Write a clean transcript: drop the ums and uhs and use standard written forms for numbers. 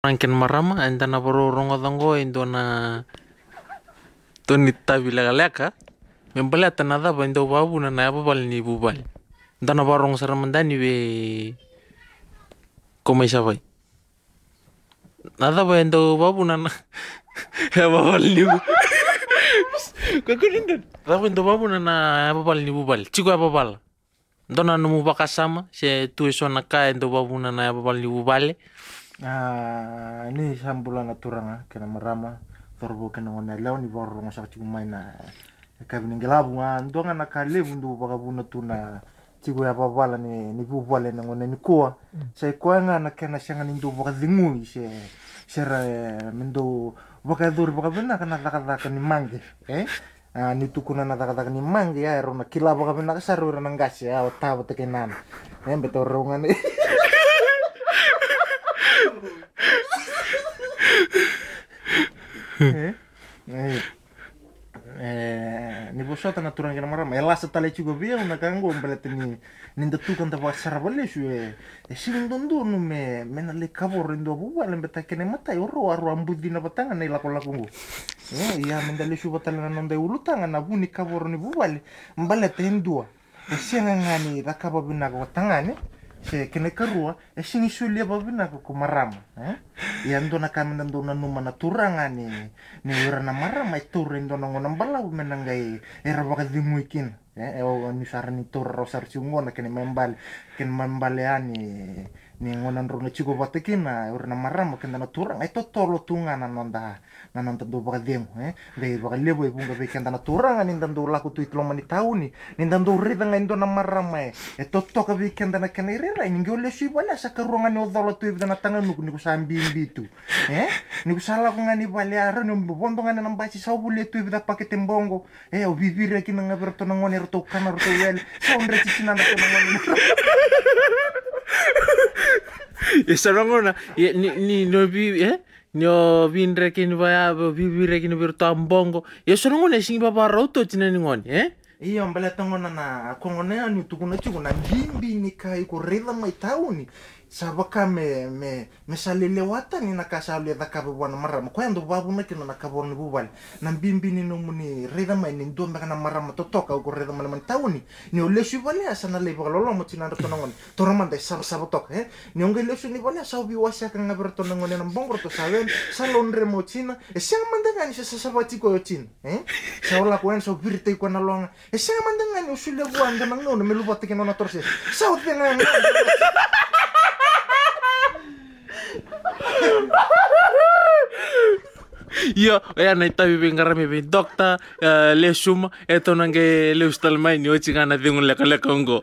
Rankin marama enta na rongo tango indo na toni tabi leka membeli na daba indo babu na bal ni bubal enta na barong saramandani we komai sabai nada ba indo babu na ya babal ni kakulindo daba indo babu na babal ni bubal chico ya babal Dona numu baka sama se tu na ka indo babu na babal ni bubale. Ini sambulan aturanga kena marama torbo kena ngone law ni bor ngo sak ciku maina kabini ngelabu ndonga na kale bundu baka buna tuna ciku ya babala ni bubale na ngone ni kuwa sai kwa nga na kena sanga ni ndo baka dingu se sera mendo baka dur baka bena kana taka ni mange ni tukuna na taka ni mange ya rona kila baka bena kasaru rona ngasi ya otawa tekenan beto rongan ni bosota na turang kena marama ela setale juga bia una kango belete ni ninda tukan ta basara bale su siling dondo no me na le kabor indo buba le beta kene mata oro aru ambudi na batanga na lako lakungu ya mendale su batala na nonde ulutanga na buni kabor ni buba le mbalete ndua sianga ngani rakaba bina ko tangane se kene karua singi sulia babina ko marama ya ndo na kami ndo na numa na turanga ni ura na marama itu ndo na ngona mbala menangai era baka dimuikin ni sarani tur rosar ciungo na kene membale ani ni ngona ro na chigo batekin na ura na marama kena na turanga itu tolo tunga na nonda do baka demo de baka lebo bunga be kenda na turanga ni ndo laku tu itlo mani tauni ni ndo rida ngai ndo na marama toka be kenda na kene rira ni ngole si bala sa karuanga ni odolo tu ibda na tanga nuku ni kusambi bitu ni kusala ko ngani bale ara ni bondo ngana nambachi sa bule tu ibda pakete mbongo o vivire ki na ngaberto na ngone roto kana roto wel sa ondre tisina na ngone sarangona ni no bi nyo vinre kini baya vivire kini berto ambongo sarangona singi baba roto tina ni ngone iya mbele tangona na kongone ani tukuna chukuna bimbi ni kai ko reda mai tauni sabaka me salele wata ni nakasale da kabe wana marama ko ando babu na kina nakabo ni bubal na bimbi ni no muni reda mai ni ndo na marama to toka ko reda mai tauni ni ole su bale asana le lolo mo tina to ngon to ramanda sab tok ni onge le su ni bale sa bi wasa kan ngaberto ngon na bongro to saben salonre mo tina siang mandanga ni sa sabati ko tin sa wala ko en so birte ko na longa siang mandanga ni usule buanga nang no me lupa tekin na torse sa utena Yo, na itabi bengarami ben dokta le suma eto nange le ustalmai ni ochi ngana dingun leka leka ungo.